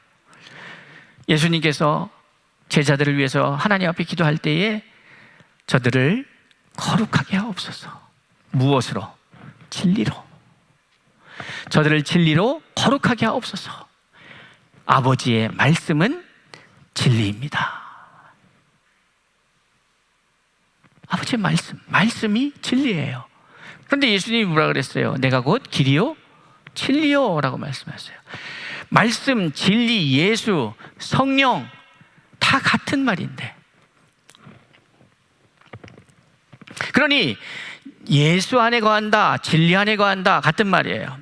예수님께서 제자들을 위해서 하나님 앞에 기도할 때에 저들을 거룩하게 하옵소서. 무엇으로? 진리로. 저들을 진리로 거룩하게 하옵소서. 아버지의 말씀은 진리입니다. 아버지의 말씀이 진리예요. 그런데 예수님이 뭐라 그랬어요? 내가 곧 길이요 진리요 라고 말씀하셨어요. 말씀, 진리, 예수, 성령 다 같은 말인데, 그러니 예수 안에 거한다, 진리 안에 거한다 같은 말이에요.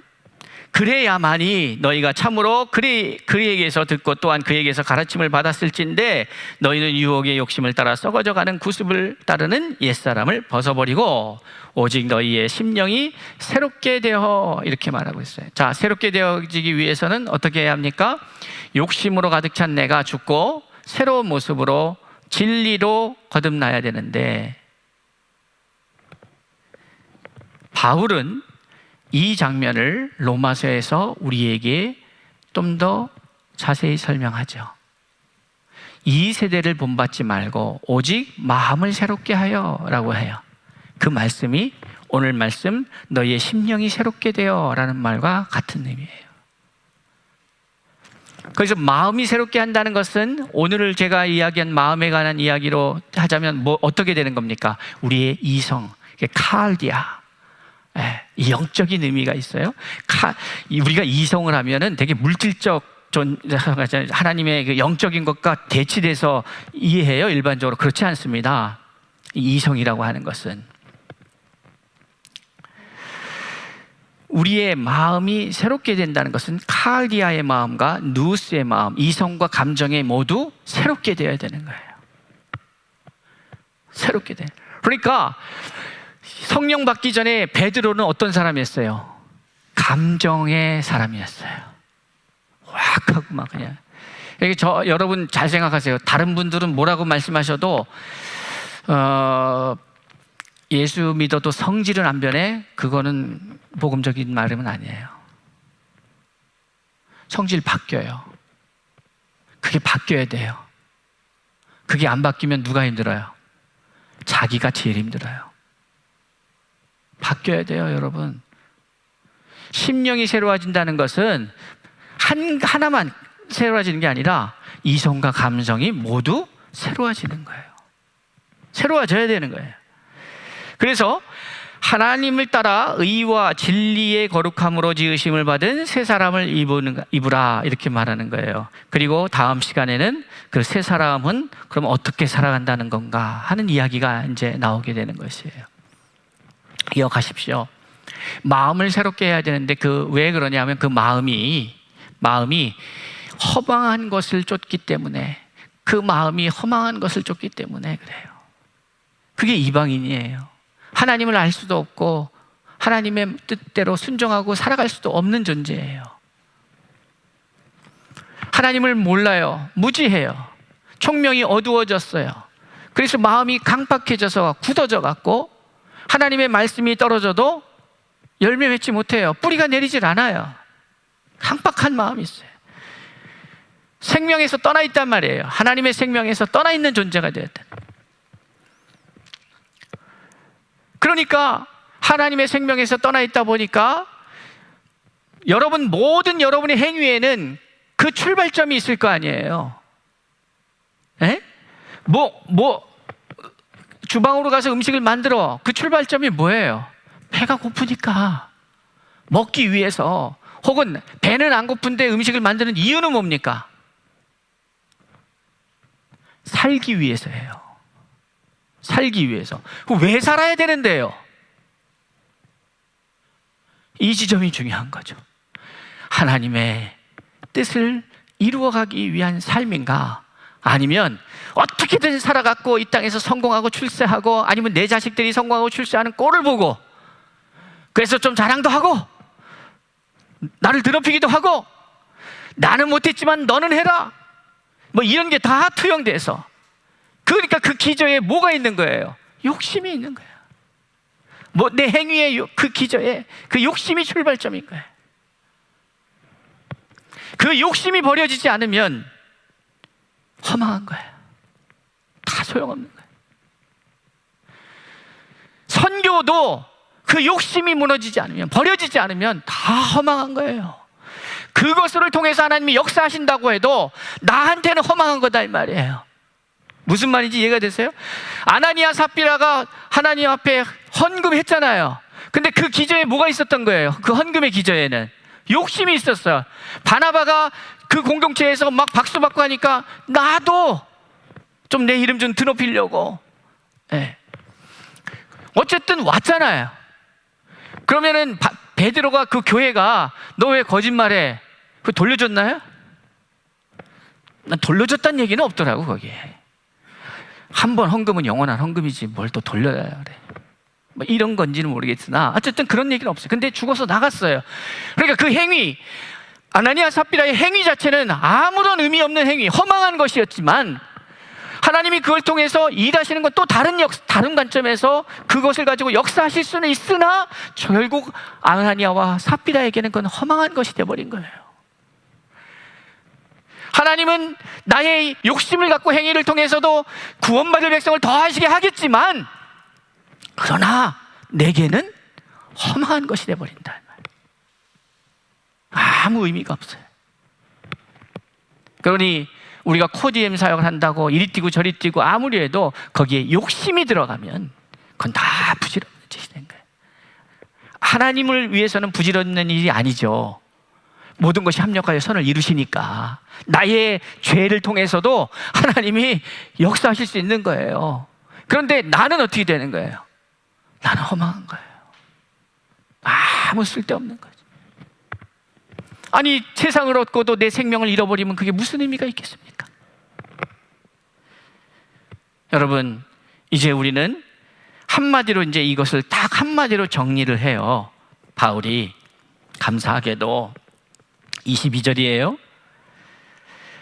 그래야만이 너희가 참으로 그에게서 듣고 또한 그에게서 가르침을 받았을진데 너희는 유혹의 욕심을 따라 썩어져가는 구습을 따르는 옛사람을 벗어버리고 오직 너희의 심령이 새롭게 되어, 이렇게 말하고 있어요. 자, 새롭게 되어지기 위해서는 어떻게 해야 합니까? 욕심으로 가득 찬 내가 죽고 새로운 모습으로 진리로 거듭나야 되는데, 바울은 이 장면을 로마서에서 우리에게 좀 더 자세히 설명하죠. 이 세대를 본받지 말고 오직 마음을 새롭게 하여 라고 해요. 그 말씀이 오늘 말씀 너희의 심령이 새롭게 되어 라는 말과 같은 의미예요. 그래서 마음이 새롭게 한다는 것은 오늘 제가 이야기한 마음에 관한 이야기로 하자면 어떻게 되는 겁니까? 우리의 이성, 칼디아, 이 영적인 의미가 있어요. 우리가 이성을 하면은 되게 물질적 하나님의 그 영적인 것과 대치돼서 이해해요. 일반적으로 그렇지 않습니다. 이성이라고 하는 것은 우리의 마음이 새롭게 된다는 것은 칼디아의 마음과 누스의 마음, 이성과 감정에 모두 새롭게 되어야 되는 거예요. 새롭게 돼. 그러니까 성령 받기 전에 베드로는 어떤 사람이었어요? 감정의 사람이었어요. 확 하고 막 그냥. 여러분 잘 생각하세요. 다른 분들은 뭐라고 말씀하셔도 예수 믿어도 성질은 안 변해? 그거는 복음적인 말은 아니에요. 성질 바뀌어요. 그게 바뀌어야 돼요. 그게 안 바뀌면 누가 힘들어요? 자기가 제일 힘들어요. 바뀌어야 돼요, 여러분. 심령이 새로워진다는 것은 하나만 새로워지는 게 아니라 이성과 감정이 모두 새로워지는 거예요. 새로워져야 되는 거예요. 그래서 하나님을 따라 의와 진리의 거룩함으로 지으심을 받은 새 사람을 입으라, 이렇게 말하는 거예요. 그리고 다음 시간에는 그 새 사람은 그럼 어떻게 살아간다는 건가 하는 이야기가 이제 나오게 되는 것이에요. 기억하십시오. 마음을 새롭게 해야 되는데 왜 그러냐면 그 마음이 허망한 것을 쫓기 때문에, 그 마음이 허망한 것을 쫓기 때문에 그래요. 그게 이방인이에요. 하나님을 알 수도 없고 하나님의 뜻대로 순종하고 살아갈 수도 없는 존재예요. 하나님을 몰라요. 무지해요. 총명이 어두워졌어요. 그래서 마음이 강팍해져서 굳어져 갖고 하나님의 말씀이 떨어져도 열매 맺지 못해요. 뿌리가 내리질 않아요. 강팍한 마음이 있어요. 생명에서 떠나 있단 말이에요. 하나님의 생명에서 떠나 있는 존재가 되었다. 그러니까 하나님의 생명에서 떠나 있다 보니까 모든 여러분의 행위에는 그 출발점이 있을 거 아니에요. 주방으로 가서 음식을 만들어. 그 출발점이 뭐예요? 배가 고프니까 먹기 위해서, 혹은 배는 안 고픈데 음식을 만드는 이유는 뭡니까? 살기 위해서예요. 살기 위해서. 왜 살아야 되는데요? 이 지점이 중요한 거죠. 하나님의 뜻을 이루어가기 위한 삶인가? 아니면 어떻게든 살아갖고 이 땅에서 성공하고 출세하고, 아니면 내 자식들이 성공하고 출세하는 꼴을 보고 그래서 좀 자랑도 하고 나를 더럽히기도 하고, 나는 못했지만 너는 해라, 이런 게 다 투영돼서, 그러니까 그 기저에 뭐가 있는 거예요? 욕심이 있는 거예요. 내 행위의 그 기저에 그 욕심이 출발점인 거예요. 그 욕심이 버려지지 않으면 허망한 거예요. 다 소용없는 거예요. 선교도 그 욕심이 무너지지 않으면, 버려지지 않으면 다 허망한 거예요. 그것을 통해서 하나님이 역사하신다고 해도 나한테는 허망한 거다 이 말이에요. 무슨 말인지 이해가 되세요? 아나니아 삽비라가 하나님 앞에 헌금했잖아요. 근데 그 기저에 뭐가 있었던 거예요? 그 헌금의 기저에는 욕심이 있었어요. 바나바가 그 공동체에서 막 박수 받고 하니까 나도 좀 내 이름 좀 드높이려고. 어쨌든 왔잖아요. 그러면은 베드로가 그 교회가 너 왜 거짓말해? 그 돌려줬나요? 난 돌려줬다는 얘기는 없더라고. 거기에 한 번 헌금은 영원한 헌금이지 뭘 또 돌려야 그래. 뭐 이런 건지는 모르겠으나 어쨌든 그런 얘기는 없어요. 근데 죽어서 나갔어요. 그러니까 그 행위, 아나니아 삽비라의 행위 자체는 아무런 의미 없는 행위, 허망한 것이었지만 하나님이 그걸 통해서 일하시는 건 또 다른 관점에서 그것을 가지고 역사하실 수는 있으나 결국 아나니아와 삽비라에게는 그건 허망한 것이 되어버린 거예요. 하나님은 나의 욕심을 갖고 행위를 통해서도 구원받을 백성을 더하시게 하겠지만 그러나 내게는 허망한 것이 되어버린다. 아무 의미가 없어요. 그러니 우리가 코디엠 사역을 한다고 이리 뛰고 저리 뛰고 아무리 해도 거기에 욕심이 들어가면 그건 다 부질없는 짓이 된 거예요. 하나님을 위해서는 부질없는 일이 아니죠. 모든 것이 합력하여 선을 이루시니까 나의 죄를 통해서도 하나님이 역사하실 수 있는 거예요. 그런데 나는 어떻게 되는 거예요? 나는 허망한 거예요. 아무 쓸데없는 거죠. 아니 세상을 얻고도 내 생명을 잃어버리면 그게 무슨 의미가 있겠습니까? 여러분, 이제 우리는 한마디로 이제 이것을 딱 한마디로 정리를 해요. 바울이 감사하게도 22절이에요.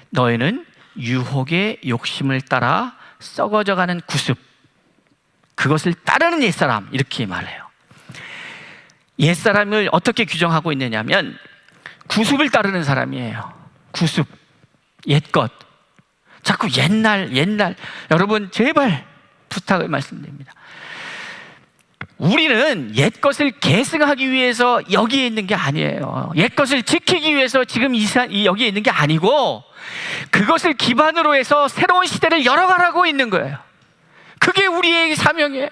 너희는 유혹의 욕심을 따라 썩어져가는 구습, 그것을 따르는 옛사람, 이렇게 말해요. 옛사람을 어떻게 규정하고 있느냐면 구습을 따르는 사람이에요. 구습, 옛것, 자꾸 옛날. 여러분 제발 부탁을 말씀드립니다. 우리는 옛것을 계승하기 위해서 여기에 있는 게 아니에요. 옛것을 지키기 위해서 지금 여기에 있는 게 아니고 그것을 기반으로 해서 새로운 시대를 열어가라고 있는 거예요. 그게 우리의 사명이에요.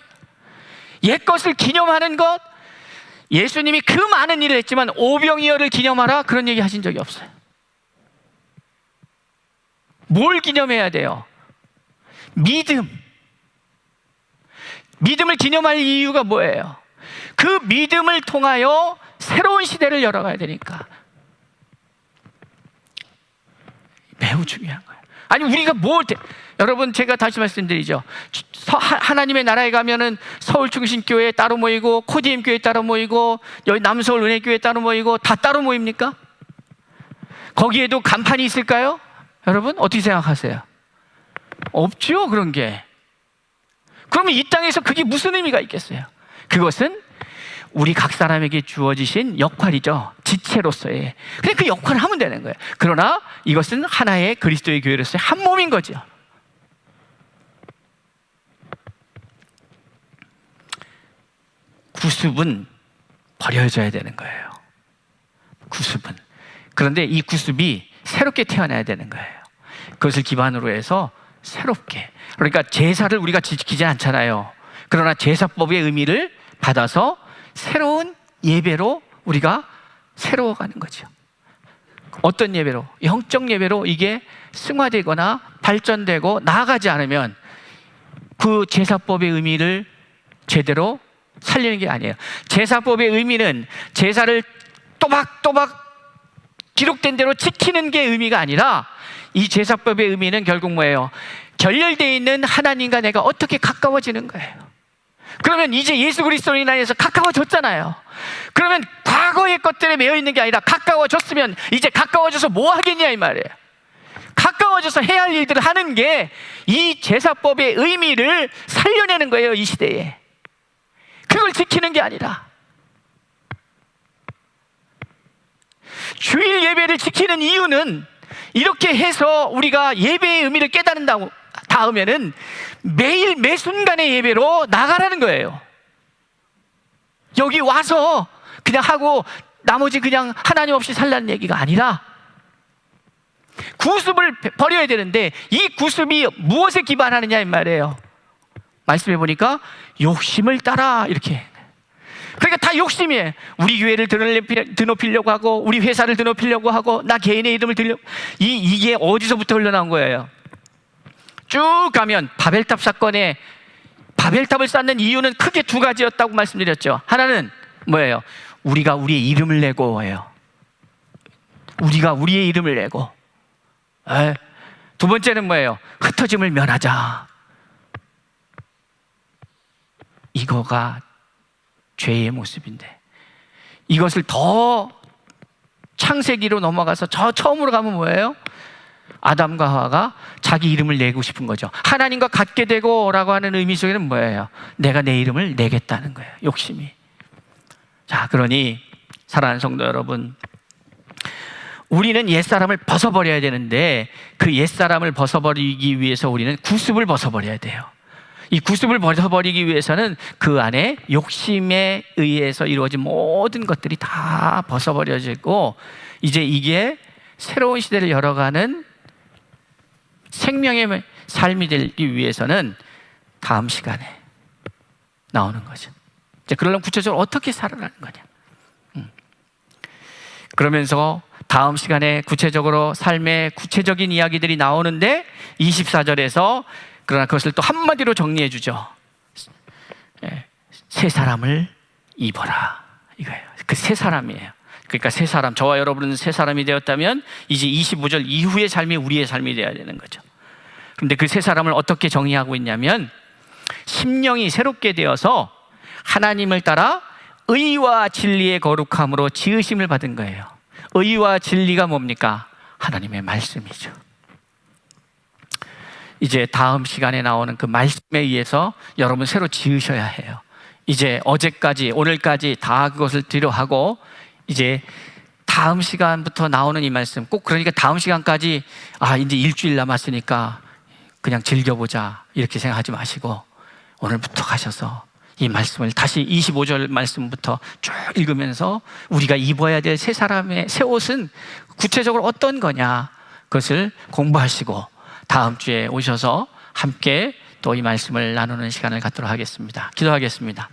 옛것을 기념하는 것, 예수님이 그 많은 일을 했지만 오병이어를 기념하라 그런 얘기 하신 적이 없어요. 뭘 기념해야 돼요? 믿음을 기념할 이유가 뭐예요? 그 믿음을 통하여 새로운 시대를 열어가야 되니까. 매우 중요한 거예요. 아니 우리가 여러분 제가 다시 말씀드리죠. 하나님의 나라에 가면은 서울중심교회 따로 모이고 코디엠 교회 따로 모이고 여기 남서울 은혜교회 따로 모이고 다 따로 모입니까? 거기에도 간판이 있을까요? 여러분 어떻게 생각하세요? 없죠, 그런 게. 그러면 이 땅에서 그게 무슨 의미가 있겠어요? 그것은 우리 각 사람에게 주어지신 역할이죠. 지체로서의. 그냥 그 역할을 하면 되는 거예요. 그러나 이것은 하나의 그리스도의 교회로서의 한 몸인 거죠. 구습은 버려져야 되는 거예요. 구습은. 그런데 이 구습이 새롭게 태어나야 되는 거예요. 그것을 기반으로 해서 새롭게. 그러니까 제사를 우리가 지키지 않잖아요. 그러나 제사법의 의미를 받아서 새로운 예배로 우리가 새로워가는 거죠. 어떤 예배로? 영적 예배로 이게 승화되거나 발전되고 나아가지 않으면 그 제사법의 의미를 제대로 살리는 게 아니에요. 제사법의 의미는 제사를 또박또박 기록된 대로 지키는 게 의미가 아니라 이 제사법의 의미는 결국 뭐예요? 결렬되어 있는 하나님과 내가 어떻게 가까워지는 거예요. 그러면 이제 예수 그리스도로 인하여서 가까워졌잖아요. 그러면 과거의 것들에 매여 있는 게 아니라 가까워졌으면 이제 가까워져서 뭐 하겠냐 이 말이에요. 가까워져서 해야 할 일들을 하는 게 이 제사법의 의미를 살려내는 거예요. 이 시대에. 그걸 지키는 게 아니라. 주일 예배를 지키는 이유는 이렇게 해서 우리가 예배의 의미를 깨닫는 다음에는 매일 매 순간의 예배로 나가라는 거예요. 여기 와서 그냥 하고 나머지 그냥 하나님 없이 살라는 얘기가 아니라 구습을 버려야 되는데 이 구습이 무엇에 기반하느냐 이 말이에요. 말씀해 보니까 욕심을 따라 이렇게. 그러니까 다 욕심이에요. 우리 교회를 드높이려고 하고 우리 회사를 드높이려고 하고 나 개인의 이름을 이게 어디서부터 흘러나온 거예요? 쭉 가면 바벨탑 사건에 바벨탑을 쌓는 이유는 크게 두 가지였다고 말씀드렸죠. 하나는 뭐예요? 우리가 우리의 이름을 내고예요. 우리가 우리의 이름을 내고. 두 번째는 뭐예요? 흩어짐을 면하자. 이거가 죄의 모습인데, 이것을 더 창세기로 넘어가서 저 처음으로 가면 뭐예요? 아담과 하와가 자기 이름을 내고 싶은 거죠. 하나님과 같게 되고 라고 하는 의미 속에는 뭐예요? 내가 내 이름을 내겠다는 거예요. 욕심이. 자, 그러니 사랑하는 성도 여러분, 우리는 옛사람을 벗어버려야 되는데, 그 옛사람을 벗어버리기 위해서 우리는 구습을 벗어버려야 돼요. 이 구습을 벗어버리기 위해서는 그 안에 욕심에 의해서 이루어진 모든 것들이 다 벗어버려지고, 이제 이게 새로운 시대를 열어가는 생명의 삶이 되기 위해서는 다음 시간에 나오는 거죠. 이제 그러려면 구체적으로 어떻게 살아가는 거냐. 그러면서 다음 시간에 구체적으로 삶의 구체적인 이야기들이 나오는데, 24절에서 그러나 그것을 또 한마디로 정리해 주죠. 새 사람을 입어라, 이거예요. 그 새 사람이에요. 그러니까 새 사람, 저와 여러분은 새 사람이 되었다면 이제 25절 이후의 삶이 우리의 삶이 되어야 되는 거죠. 그런데 그 새 사람을 어떻게 정의하고 있냐면, 심령이 새롭게 되어서 하나님을 따라 의와 진리의 거룩함으로 지으심을 받은 거예요. 의와 진리가 뭡니까? 하나님의 말씀이죠. 이제 다음 시간에 나오는 그 말씀에 의해서 여러분 새로 지으셔야 해요. 이제 어제까지 오늘까지 다 그것을 뒤로하고, 이제 다음 시간부터 나오는 이 말씀, 꼭 그러니까 다음 시간까지 이제 일주일 남았으니까 그냥 즐겨보자 이렇게 생각하지 마시고, 오늘부터 가셔서 이 말씀을 다시 25절 말씀부터 쭉 읽으면서 우리가 입어야 될 새 사람의 새 옷은 구체적으로 어떤 거냐, 그것을 공부하시고 다음 주에 오셔서 함께 또 이 말씀을 나누는 시간을 갖도록 하겠습니다. 기도하겠습니다.